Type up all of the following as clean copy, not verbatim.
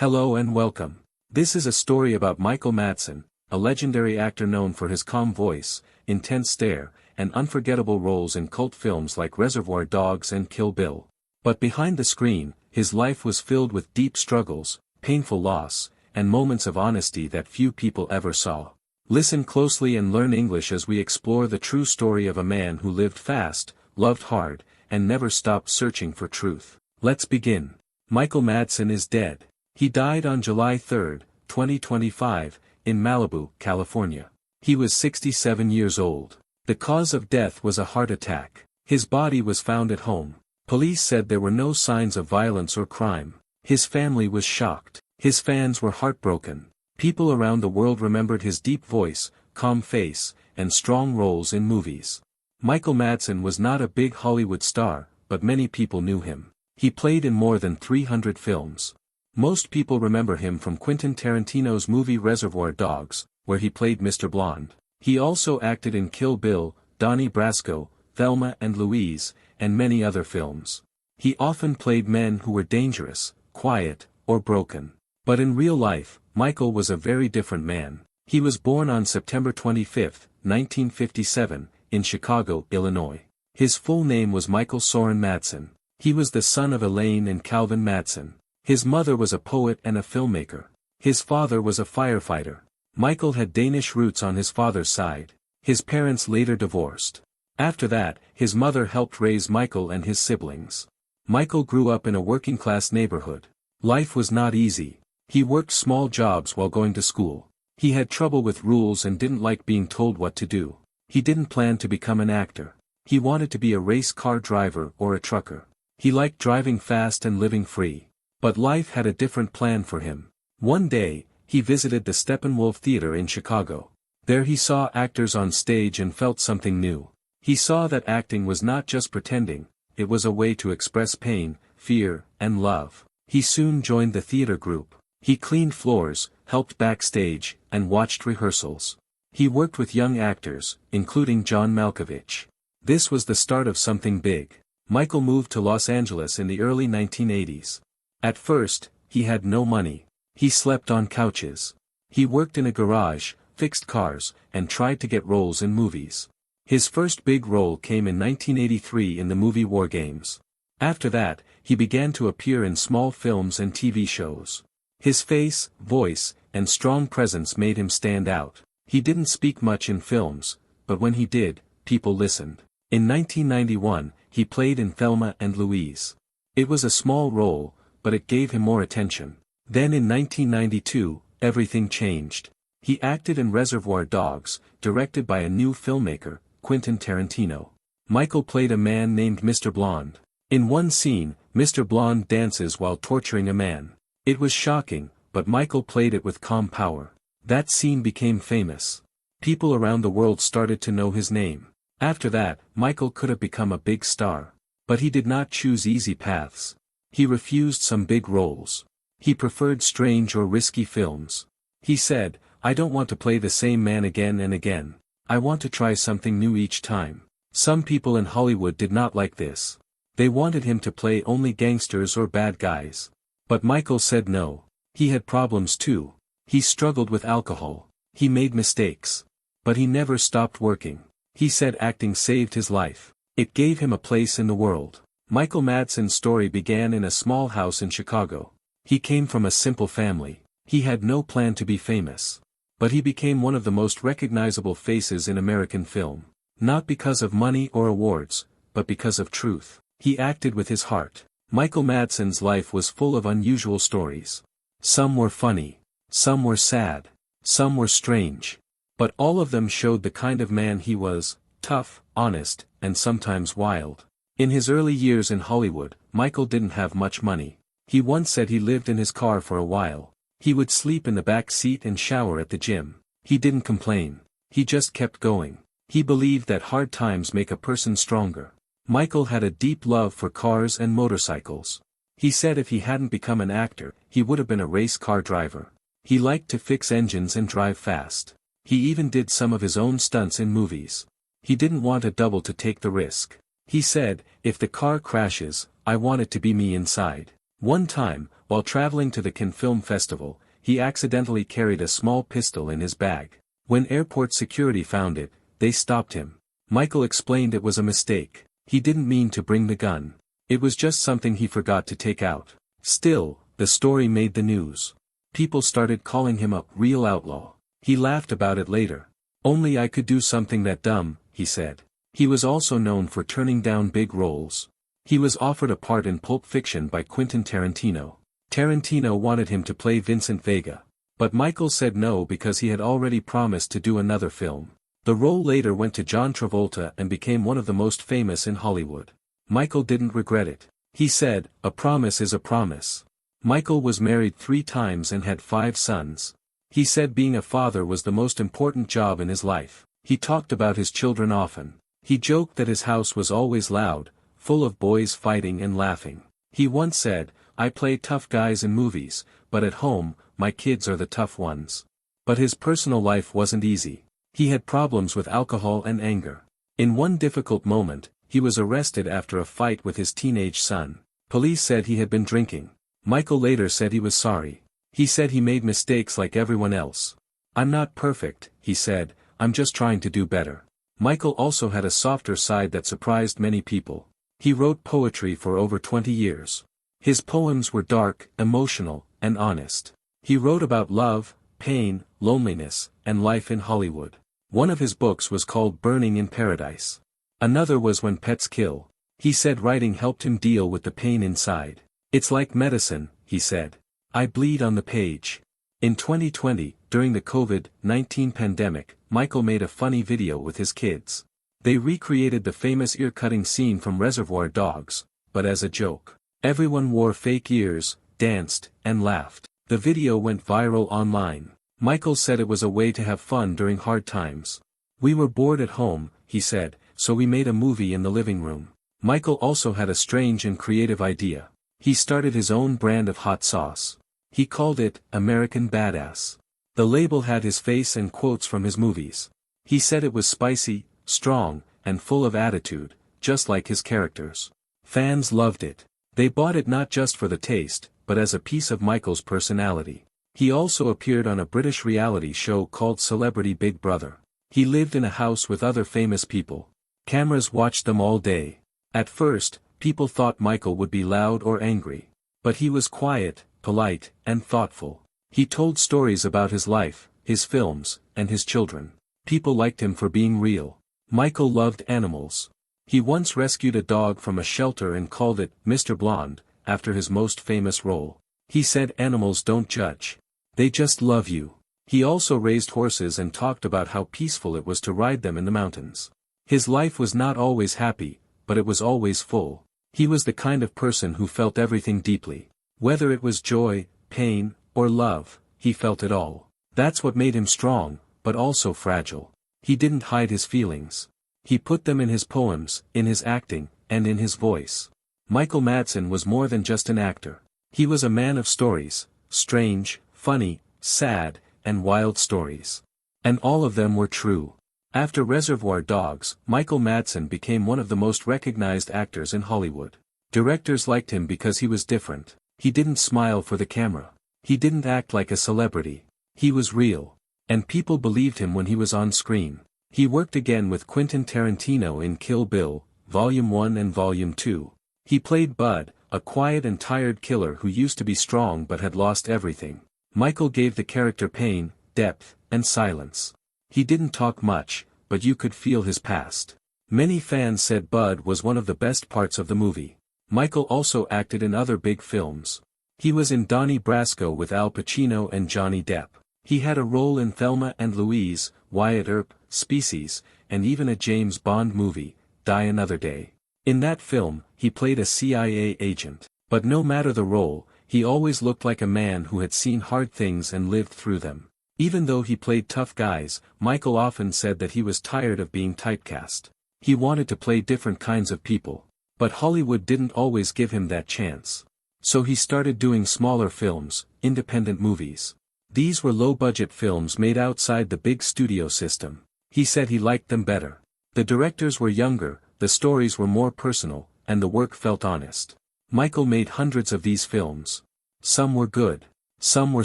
Hello and welcome. This is a story about Michael Madsen, a legendary actor known for his calm voice, intense stare, and unforgettable roles in cult films like Reservoir Dogs and Kill Bill. But behind the screen, his life was filled with deep struggles, painful loss, and moments of honesty that few people ever saw. Listen closely and learn English as we explore the true story of a man who lived fast, loved hard, and never stopped searching for truth. Let's begin. Michael Madsen is dead. He died on July 3, 2025, in Malibu, California. He was 67 years old. The cause of death was a heart attack. His body was found at home. Police said there were no signs of violence or crime. His family was shocked. His fans were heartbroken. People around the world remembered his deep voice, calm face, and strong roles in movies. Michael Madsen was not a big Hollywood star, but many people knew him. He played in more than 300 films. Most people remember him from Quentin Tarantino's movie Reservoir Dogs, where he played Mr. Blonde. He also acted in Kill Bill, Donnie Brasco, Thelma and Louise, and many other films. He often played men who were dangerous, quiet, or broken. But in real life, Michael was a very different man. He was born on September 25, 1957, in Chicago, Illinois. His full name was Michael Soren Madsen. He was the son of Elaine and Calvin Madsen. His mother was a poet and a filmmaker. His father was a firefighter. Michael had Danish roots on his father's side. His parents later divorced. After that, his mother helped raise Michael and his siblings. Michael grew up in a working-class neighborhood. Life was not easy. He worked small jobs while going to school. He had trouble with rules and didn't like being told what to do. He didn't plan to become an actor. He wanted to be a race car driver or a trucker. He liked driving fast and living free. But life had a different plan for him. One day, he visited the Steppenwolf Theater in Chicago. There he saw actors on stage and felt something new. He saw that acting was not just pretending, it was a way to express pain, fear, and love. He soon joined the theater group. He cleaned floors, helped backstage, and watched rehearsals. He worked with young actors, including John Malkovich. This was the start of something big. Michael moved to Los Angeles in the early 1980s. At first, he had no money. He slept on couches. He worked in a garage, fixed cars, and tried to get roles in movies. His first big role came in 1983 in the movie War Games. After that, he began to appear in small films and TV shows. His face, voice, and strong presence made him stand out. He didn't speak much in films, but when he did, people listened. In 1991, he played in Thelma and Louise. It was a small role, but it gave him more attention. Then in 1992, everything changed. He acted in Reservoir Dogs, directed by a new filmmaker, Quentin Tarantino. Michael played a man named Mr. Blonde. In one scene, Mr. Blonde dances while torturing a man. It was shocking, but Michael played it with calm power. That scene became famous. People around the world started to know his name. After that, Michael could have become a big star. But he did not choose easy paths. He refused some big roles. He preferred strange or risky films. He said, "I don't want to play the same man again and again. I want to try something new each time." Some people in Hollywood did not like this. They wanted him to play only gangsters or bad guys. But Michael said no. He had problems too. He struggled with alcohol. He made mistakes. But he never stopped working. He said acting saved his life. It gave him a place in the world. Michael Madsen's story began in a small house in Chicago. He came from a simple family. He had no plan to be famous. But he became one of the most recognizable faces in American film. Not because of money or awards, but because of truth. He acted with his heart. Michael Madsen's life was full of unusual stories. Some were funny. Some were sad. Some were strange. But all of them showed the kind of man he was: tough, honest, and sometimes wild. In his early years in Hollywood, Michael didn't have much money. He once said he lived in his car for a while. He would sleep in the back seat and shower at the gym. He didn't complain. He just kept going. He believed that hard times make a person stronger. Michael had a deep love for cars and motorcycles. He said if he hadn't become an actor, he would have been a race car driver. He liked to fix engines and drive fast. He even did some of his own stunts in movies. He didn't want a double to take the risk. He said, "If the car crashes, I want it to be me inside." One time, While traveling to the Cannes Film Festival, he accidentally carried a small pistol in his bag. When airport security found it, they stopped him. Michael explained it was a mistake. He didn't mean to bring the gun. It was just something he forgot to take out. Still, the story made the news. People started calling him a real outlaw. He laughed about it later. "Only I could do something that dumb," he said. He was also known for turning down big roles. He was offered a part in Pulp Fiction by Quentin Tarantino. Tarantino wanted him to play Vincent Vega. But Michael said no because he had already promised to do another film. The role later went to John Travolta and became one of the most famous in Hollywood. Michael didn't regret it. He said, "A promise is a promise." Michael was married 3 times and had 5 sons. He said being a father was the most important job in his life. He talked about his children often. He joked that his house was always loud, full of boys fighting and laughing. He once said, "I play tough guys in movies, but at home, my kids are the tough ones." But his personal life wasn't easy. He had problems with alcohol and anger. In one difficult moment, he was arrested after a fight with his teenage son. Police said he had been drinking. Michael later said he was sorry. He said he made mistakes like everyone else. "I'm not perfect," he said, "I'm just trying to do better." Michael also had a softer side that surprised many people. He wrote poetry for over 20 years. His poems were dark, emotional, and honest. He wrote about love, pain, loneliness, and life in Hollywood. One of his books was called Burning in Paradise. Another was When Pets Kill. He said writing helped him deal with the pain inside. "It's like medicine," he said. "I bleed on the page." In 2020, during the COVID-19 pandemic, Michael made a funny video with his kids. They recreated the famous ear-cutting scene from Reservoir Dogs, but as a joke. Everyone wore fake ears, danced, and laughed. The video went viral online. Michael said it was a way to have fun during hard times. "We were bored at home," he said, "so we made a movie in the living room." Michael also had a strange and creative idea. He started his own brand of hot sauce. He called it American Badass. The label had his face and quotes from his movies. He said it was spicy, strong, and full of attitude, just like his characters. Fans loved it. They bought it not just for the taste, but as a piece of Michael's personality. He also appeared on a British reality show called Celebrity Big Brother. He lived in a house with other famous people. Cameras watched them all day. At first, people thought Michael would be loud or angry. But he was quiet, polite, and thoughtful. He told stories about his life, his films, and his children. People liked him for being real. Michael loved animals. He once rescued a dog from a shelter and called it Mr. Blonde, after his most famous role. He said animals don't judge. They just love you. He also raised horses and talked about how peaceful it was to ride them in the mountains. His life was not always happy, but it was always full. He was the kind of person who felt everything deeply. Whether it was joy, pain, or love, he felt it all. That's what made him strong, but also fragile. He didn't hide his feelings. He put them in his poems, in his acting, and in his voice. Michael Madsen was more than just an actor. He was a man of stories, strange, funny, sad, and wild stories. And all of them were true. After Reservoir Dogs, Michael Madsen became one of the most recognized actors in Hollywood. Directors liked him because he was different. He didn't smile for the camera. He didn't act like a celebrity. He was real. And people believed him when he was on screen. He worked again with Quentin Tarantino in Kill Bill, Volume 1 and Volume 2. He played Bud, a quiet and tired killer who used to be strong but had lost everything. Michael gave the character pain, depth, and silence. He didn't talk much, but you could feel his past. Many fans said Bud was one of the best parts of the movie. Michael also acted in other big films. He was in Donnie Brasco with Al Pacino and Johnny Depp. He had a role in Thelma and Louise, Wyatt Earp, Species, and even a James Bond movie, Die Another Day. In that film, he played a CIA agent. But no matter the role, he always looked like a man who had seen hard things and lived through them. Even though he played tough guys, Michael often said that he was tired of being typecast. He wanted to play different kinds of people. But Hollywood didn't always give him that chance. So he started doing smaller films, independent movies. These were low-budget films made outside the big studio system. He said he liked them better. The directors were younger, the stories were more personal, and the work felt honest. Michael made hundreds of these films. Some were good. Some were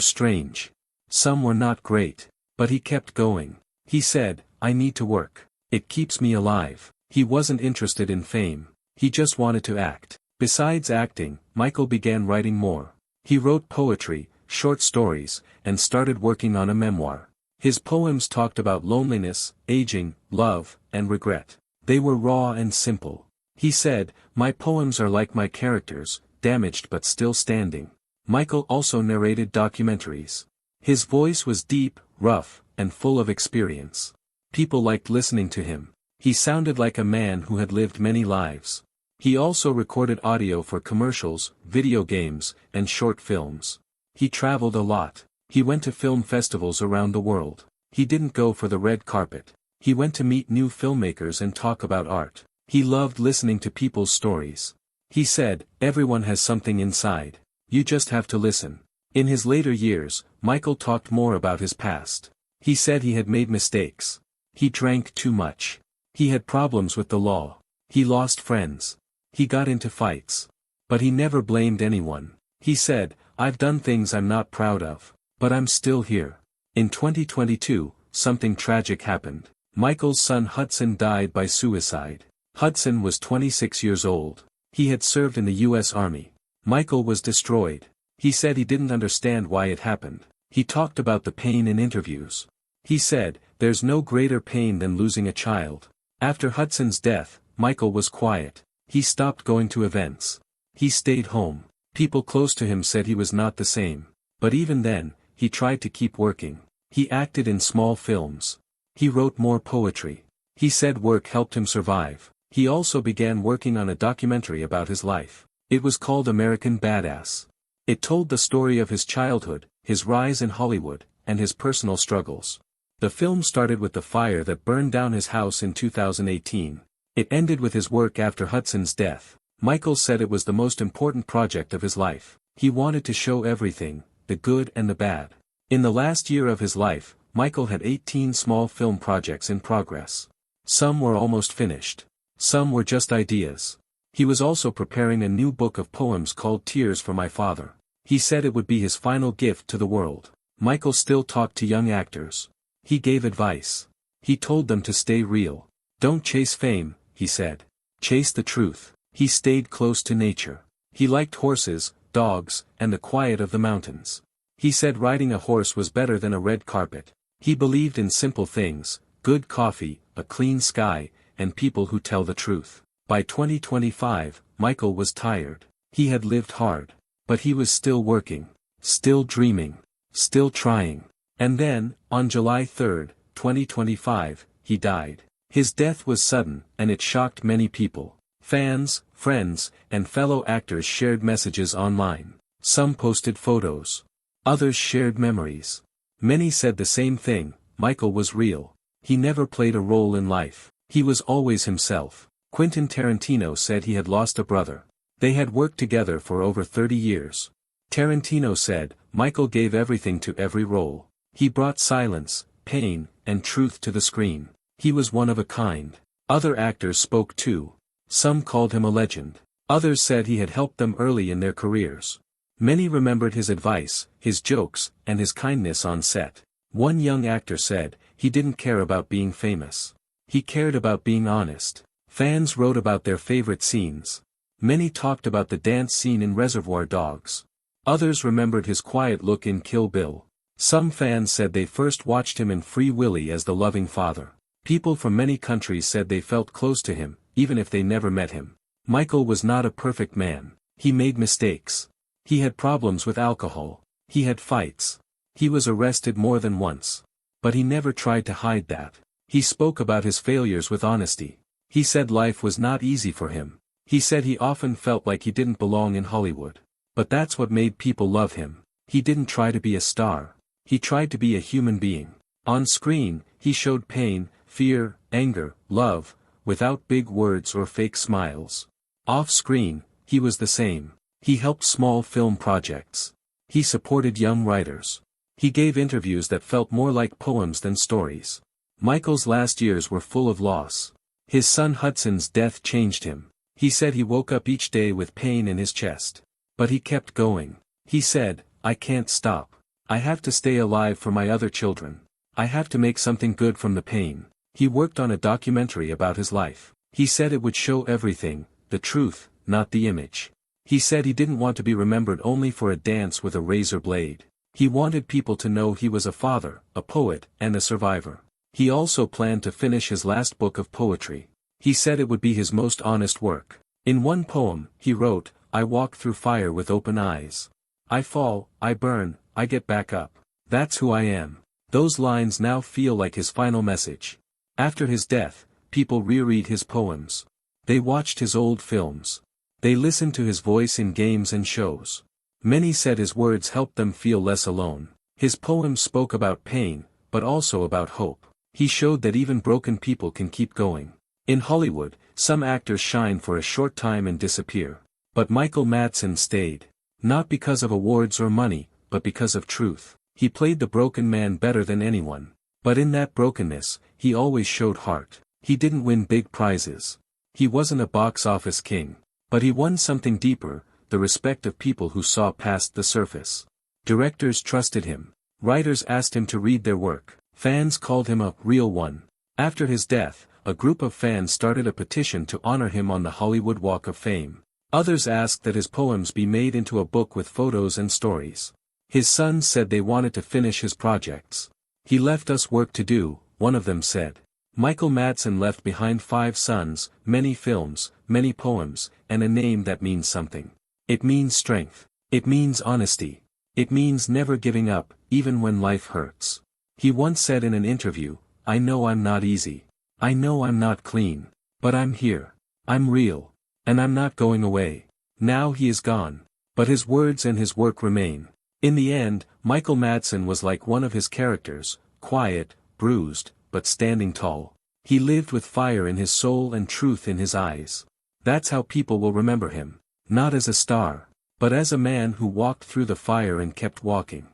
strange. Some were not great. But he kept going. He said, "I need to work. It keeps me alive." He wasn't interested in fame. He just wanted to act. Besides acting, Michael began writing more. He wrote poetry, short stories, and started working on a memoir. His poems talked about loneliness, aging, love, and regret. They were raw and simple. He said, "My poems are like my characters, damaged but still standing." Michael also narrated documentaries. His voice was deep, rough, and full of experience. People liked listening to him. He sounded like a man who had lived many lives. He also recorded audio for commercials, video games, and short films. He traveled a lot. He went to film festivals around the world. He didn't go for the red carpet. He went to meet new filmmakers and talk about art. He loved listening to people's stories. He said, "Everyone has something inside. You just have to listen." In his later years, Michael talked more about his past. He said he had made mistakes. He drank too much. He had problems with the law. He lost friends. He got into fights. But he never blamed anyone. He said, "I've done things I'm not proud of. But I'm still here." In 2022, something tragic happened. Michael's son Hudson died by suicide. Hudson was 26 years old. He had served in the U.S. Army. Michael was destroyed. He said he didn't understand why it happened. He talked about the pain in interviews. He said, "There's no greater pain than losing a child." After Hudson's death, Michael was quiet. He stopped going to events. He stayed home. People close to him said he was not the same. But even then, he tried to keep working. He acted in small films. He wrote more poetry. He said work helped him survive. He also began working on a documentary about his life. It was called American Badass. It told the story of his childhood, his rise in Hollywood, and his personal struggles. The film started with the fire that burned down his house in 2018. It ended with his work after Hudson's death. Michael said it was the most important project of his life. He wanted to show everything, the good and the bad. In the last year of his life, Michael had 18 small film projects in progress. Some were almost finished. Some were just ideas. He was also preparing a new book of poems called Tears for My Father. He said it would be his final gift to the world. Michael still talked to young actors. He gave advice. He told them to stay real. "Don't chase fame," he said. "Chase the truth." He stayed close to nature. He liked horses, dogs, and the quiet of the mountains. He said riding a horse was better than a red carpet. He believed in simple things, good coffee, a clean sky, and people who tell the truth. By 2025, Michael was tired. He had lived hard. But he was still working. Still dreaming. Still trying. And then, on July 3, 2025, he died. His death was sudden, and it shocked many people. Fans, friends, and fellow actors shared messages online. Some posted photos. Others shared memories. Many said the same thing: Michael was real. He never played a role in life. He was always himself. Quentin Tarantino said he had lost a brother. They had worked together for over 30 years. Tarantino said, "Michael gave everything to every role. He brought silence, pain, and truth to the screen. He was one of a kind." Other actors spoke too. Some called him a legend. Others said he had helped them early in their careers. Many remembered his advice, his jokes, and his kindness on set. One young actor said, "He didn't care about being famous. He cared about being honest." Fans wrote about their favorite scenes. Many talked about the dance scene in Reservoir Dogs. Others remembered his quiet look in Kill Bill. Some fans said they first watched him in Free Willy as the loving father. People from many countries said they felt close to him, even if they never met him. Michael was not a perfect man. He made mistakes. He had problems with alcohol. He had fights. He was arrested more than once. But he never tried to hide that. He spoke about his failures with honesty. He said life was not easy for him. He said he often felt like he didn't belong in Hollywood. But that's what made people love him. He didn't try to be a star. He tried to be a human being. On screen, he showed pain, fear, anger, love, without big words or fake smiles. Off screen, he was the same. He helped small film projects. He supported young writers. He gave interviews that felt more like poems than stories. Michael's last years were full of loss. His son Hudson's death changed him. He said he woke up each day with pain in his chest. But he kept going. He said, "I can't stop. I have to stay alive for my other children. I have to make something good from the pain." He worked on a documentary about his life. He said it would show everything, the truth, not the image. He said he didn't want to be remembered only for a dance with a razor blade. He wanted people to know he was a father, a poet, and a survivor. He also planned to finish his last book of poetry. He said it would be his most honest work. In one poem, he wrote, "I walk through fire with open eyes. I fall, I burn, I get back up. That's who I am." Those lines now feel like his final message. After his death, people reread his poems. They watched his old films. They listened to his voice in games and shows. Many said his words helped them feel less alone. His poems spoke about pain, but also about hope. He showed that even broken people can keep going. In Hollywood, some actors shine for a short time and disappear. But Michael Madsen stayed. Not because of awards or money, but because of truth. He played the broken man better than anyone. But in that brokenness, he always showed heart. He didn't win big prizes. He wasn't a box office king. But he won something deeper, the respect of people who saw past the surface. Directors trusted him. Writers asked him to read their work. Fans called him a real one. After his death, a group of fans started a petition to honor him on the Hollywood Walk of Fame. Others asked that his poems be made into a book with photos and stories. His sons said they wanted to finish his projects. "He left us work to do," one of them said. Michael Madsen left behind 5 sons, many films, many poems, and a name that means something. It means strength. It means honesty. It means never giving up, even when life hurts. He once said in an interview, "I know I'm not easy. I know I'm not clean. But I'm here. I'm real. And I'm not going away." Now he is gone. But his words and his work remain. In the end, Michael Madsen was like one of his characters, quiet, bruised, but standing tall. He lived with fire in his soul and truth in his eyes. That's how people will remember him. Not as a star, but as a man who walked through the fire and kept walking.